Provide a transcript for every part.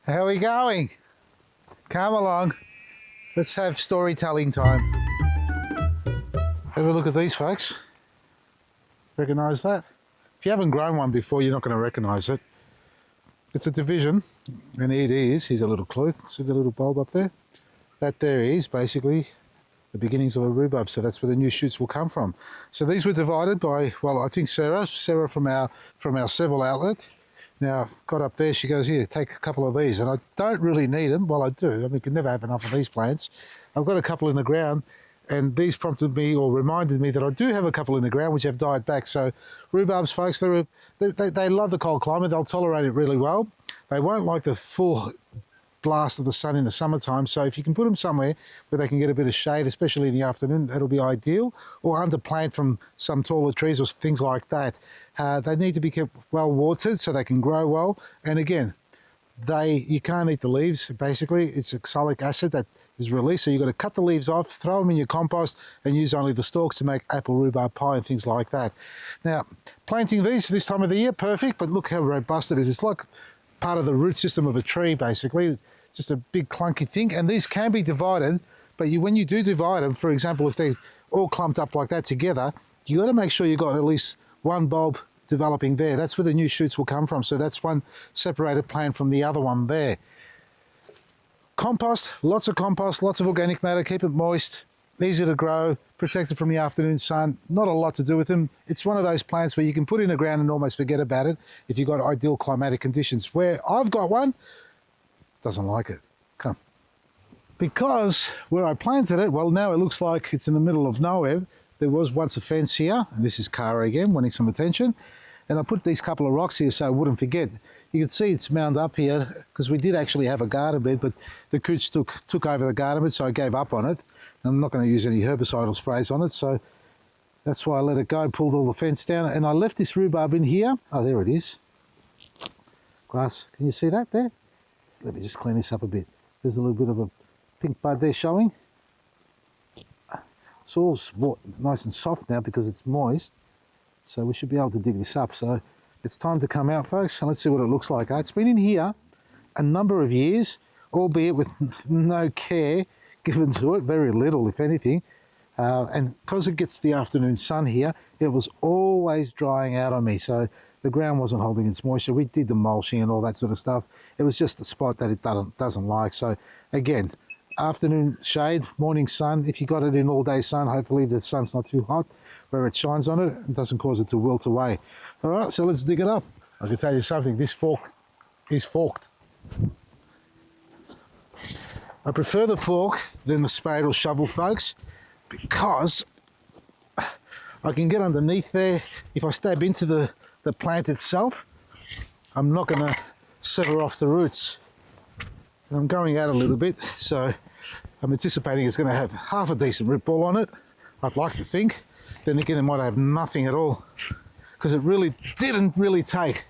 How are we going? Come along. Let's have storytelling time. Have a look at these, folks. Recognise that? If you haven't grown one before, you're not going to recognise it. It's a division, and here it is. Here's a little clue. See the little bulb up there? That there is basically the beginnings of a rhubarb, so that's where the new shoots will come from. So these were divided by, well, I think Sarah from our Seville outlet. Now, got up there, she goes, here, take a couple of these. And I don't really need them. Well, I do. I mean, you can never have enough of these plants. I've got a couple in the ground, and these prompted me or reminded me that I do have a couple in the ground which have died back. So rhubarbs, folks, they love the cold climate. They'll tolerate it really well. They won't like the full blast of the sun in the summertime, so if you can put them somewhere where they can get a bit of shade, especially in the afternoon, that'll be ideal, or under plant from some taller trees or things like that. They need to be kept well watered so they can grow well, and again, you can't eat the leaves. Basically, it's oxalic acid that is released, so you've got to cut the leaves off, throw them in your compost, and use only the stalks to make apple rhubarb pie and things like that. Now, planting these this time of the year, perfect, but look how robust it is. It's like part of the root system of a tree, basically, just a big clunky thing. And these can be divided, but when you do divide them, for example, if they're all clumped up like that together, you got to make sure you've got at least one bulb developing there. That's where the new shoots will come from. So that's one separated plant from the other one there. Compost, lots of organic matter, keep it moist, easy to grow, protected from the afternoon sun, not a lot to do with them. It's one of those plants where you can put in the ground and almost forget about it if you've got ideal climatic conditions. Where I've got one, doesn't like it. Come. Because where I planted it, well, now it looks like it's in the middle of nowhere. There was once a fence here, and this is Cara again, wanting some attention. And I put these couple of rocks here so I wouldn't forget. You can see it's mound up here because we did actually have a garden bed, but the cooch took over the garden bed, so I gave up on it. I'm not going to use any herbicidal sprays on it, so that's why I let it go, pulled all the fence down, and I left this rhubarb in here. Oh, there it is. Grass, can you see that there? Let me just clean this up a bit. There's a little bit of a pink bud there showing. It's all nice and soft now because it's moist, so we should be able to dig this up. So it's time to come out, folks, and let's see what it looks like. It's been in here a number of years, albeit with no care given to it, very little if anything, and because it gets the afternoon sun here, it was always drying out on me, so the ground wasn't holding its moisture. We did the mulching and all that sort of stuff. It was just the spot that it doesn't like. So again, afternoon shade, morning sun. If you got it in all day sun, hopefully the sun's not too hot where it shines on it and doesn't cause it to wilt away. All right, so let's dig it up. I can tell you something, this fork is forked. I prefer the fork than the spade or shovel, folks, because I can get underneath there. If I stab into the plant itself, I'm not going to sever off the roots. And I'm going out a little bit, so I'm anticipating it's going to have half a decent root ball on it. I'd like to think. Then again, it might have nothing at all, because it really didn't take.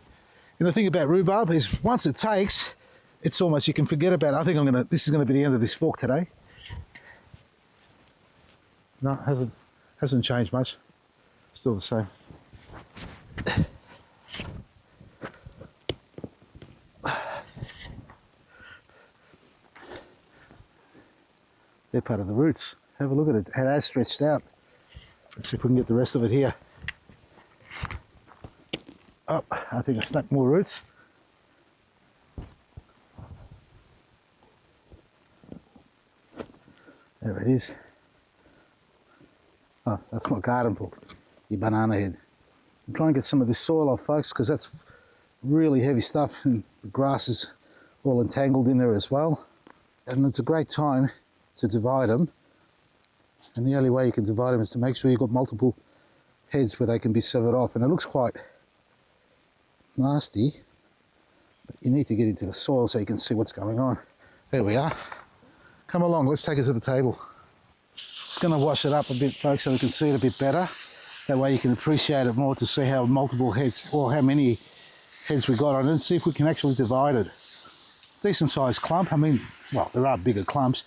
And the thing about rhubarb is once it takes, it's almost, you can forget about it. I think this is going to be the end of this fork today. No, hasn't changed much. Still the same. They're part of the roots. Have a look at it. It has stretched out. Let's see if we can get the rest of it here. Oh, I think I snapped more roots. There it is. Oh, that's my garden fork, your banana head. I'm trying to get some of this soil off, folks, because that's really heavy stuff and the grass is all entangled in there as well. And it's a great time to divide them. And the only way you can divide them is to make sure you've got multiple heads where they can be severed off. And it looks quite nasty, but you need to get into the soil so you can see what's going on. There we are. Come along, let's take it to the table. Just going to wash it up a bit, folks, so we can see it a bit better. That way you can appreciate it more, to see how multiple heads, or how many heads we got on it, and see if we can actually divide it. Decent sized clump. I mean, well, there are bigger clumps.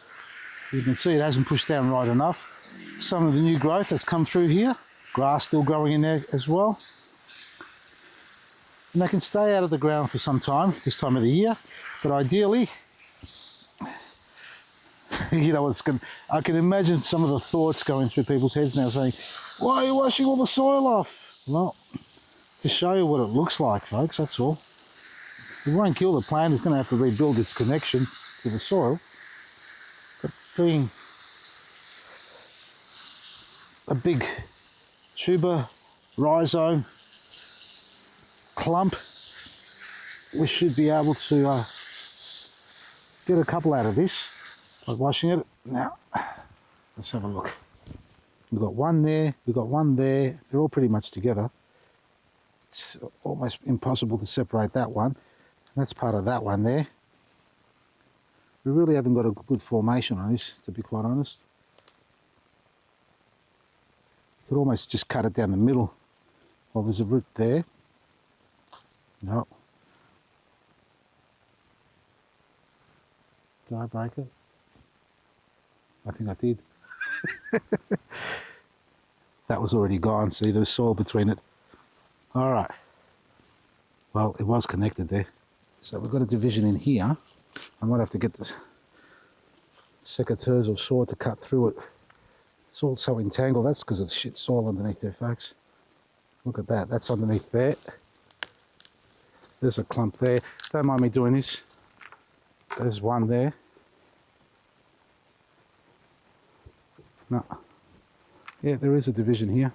You can see it hasn't pushed down right enough. Some of the new growth that's come through here. Grass still growing in there as well. And they can stay out of the ground for some time, this time of the year. But ideally, you know what's going. I can imagine some of the thoughts going through people's heads now, saying, "Why are you washing all the soil off?" Well, to show you what it looks like, folks. That's all. It won't kill the plant. It's going to have to rebuild its connection to the soil. But being a big tuber rhizome clump, we should be able to get a couple out of this by washing it. Now, let's have a look. We've got one there, we've got one there. They're all pretty much together. It's almost impossible to separate that one. That's part of that one there. We really haven't got a good formation on this, to be quite honest. You could almost just cut it down the middle. Well, there's a root there. No. Did I break it? I think I did. That was already gone. See, there was soil between it. All right. Well, it was connected there. So we've got a division in here. I might have to get the secateurs or saw to cut through it. It's all so entangled. That's because of the shit soil underneath there, folks. Look at that. That's underneath there. There's a clump there. Don't mind me doing this. There's one there. No. Yeah, there is a division here.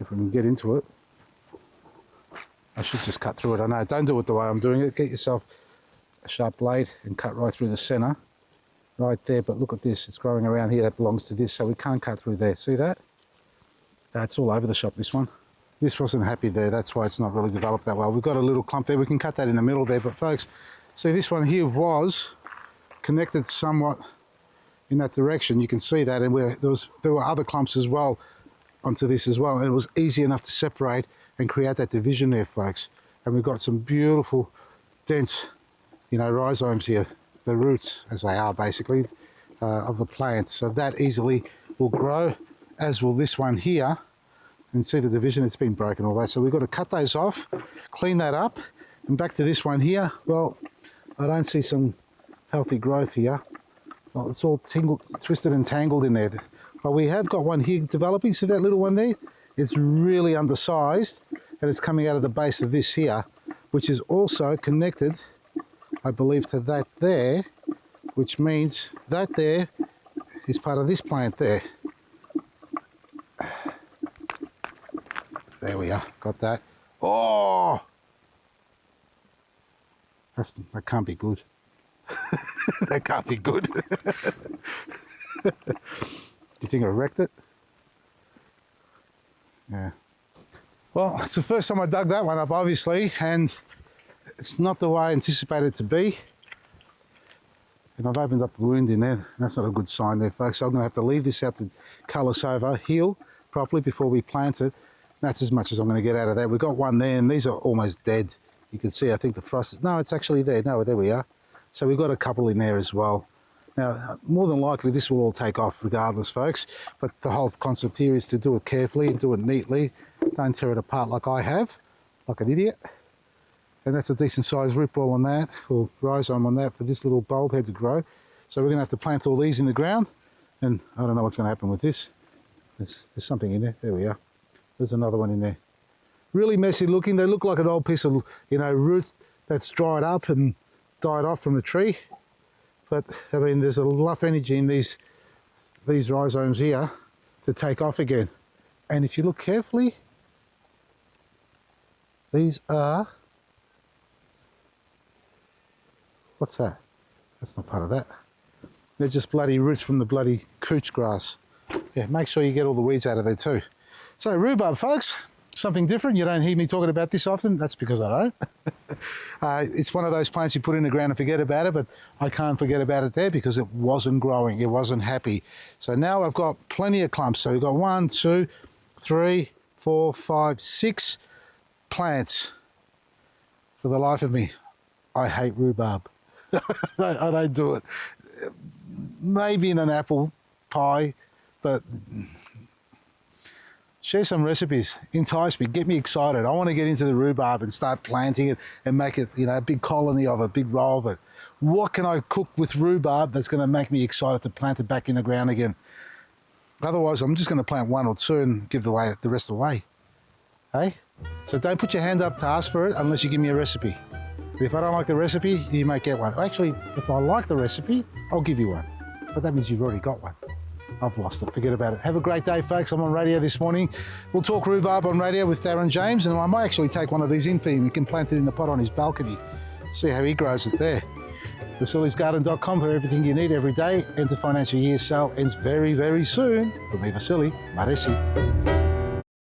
If we can get into it. I should just cut through it. I know, don't do it the way I'm doing it. Get yourself a sharp blade and cut right through the centre. Right there, but look at this. It's growing around here. That belongs to this, so we can't cut through there. See that? It's all over the shop, this one. This wasn't happy there. That's why it's not really developed that well. We've got a little clump there. We can cut that in the middle there. But folks, see, this one here was connected somewhat in that direction. You can see that. And there were other clumps as well onto this as well. And it was easy enough to separate and create that division there, folks. And we've got some beautiful, dense, you know, rhizomes here, the roots, as they are basically, of the plant. So that easily will grow, as will this one here. And see the division, it's been broken, all that. So we've got to cut those off, clean that up, and back to this one here. Well, I don't see some healthy growth here. Well, it's all twisted and tangled in there. But we have got one here developing. See that little one there? It's really undersized, and it's coming out of the base of this here, which is also connected, I believe, to that there, which means that there is part of this plant there. There we are, got that. Oh! That can't be good. That can't be good. Do you think I wrecked it? Yeah. Well, it's the first time I dug that one up, obviously, and it's not the way I anticipated it to be. And I've opened up a wound in there. That's not a good sign there, folks. So I'm going to have to leave this out to callus over, heal properly before we plant it. That's as much as I'm going to get out of that. We've got one there, and these are almost dead. You can see, I think the frost is... No, it's actually there. No, there we are. So we've got a couple in there as well. Now, more than likely, this will all take off regardless, folks. But the whole concept here is to do it carefully and do it neatly. Don't tear it apart like I have, like an idiot. And that's a decent sized root ball on that, or rhizome on that, for this little bulb head to grow. So we're going to have to plant all these in the ground. And I don't know what's going to happen with this. There's something in there. There we are. There's another one in there. Really messy looking. They look like an old piece of, you know, root that's dried up and died off from the tree. But, I mean, there's enough energy in these rhizomes here to take off again. And if you look carefully, these are... What's that? That's not part of that. They're just bloody roots from the bloody couch grass. Yeah, make sure you get all the weeds out of there too. So rhubarb, folks, something different. You don't hear me talking about this often. That's because I don't. It's one of those plants you put in the ground and forget about it, but I can't forget about it there because it wasn't growing. It wasn't happy. So now I've got plenty of clumps. So we've got 1, 2, 3, 4, 5, 6 plants. For the life of me, I hate rhubarb. I don't do it. Maybe in an apple pie, but Share some recipes. Entice me. Get me excited. I want to get into the rhubarb and start planting it and make it, a big colony of it, big roll of it. What can I cook with rhubarb that's going to make me excited to plant it back in the ground again? Otherwise, I'm just going to plant one or two and give the rest away. Hey? So don't put your hand up to ask for it unless you give me a recipe. If I don't like the recipe, you might get one. Actually, if I like the recipe, I'll give you one. But that means you've already got one. I've lost it. Forget about it. Have a great day, folks. I'm on radio this morning. We'll talk rhubarb on radio with Darren James, and I might actually take one of these in for him. He can plant it in the pot on his balcony. See how he grows it there. Vasili'sGarden.com for everything you need every day. Enter financial year sale ends very, very soon. From me, Vasili, Maresi.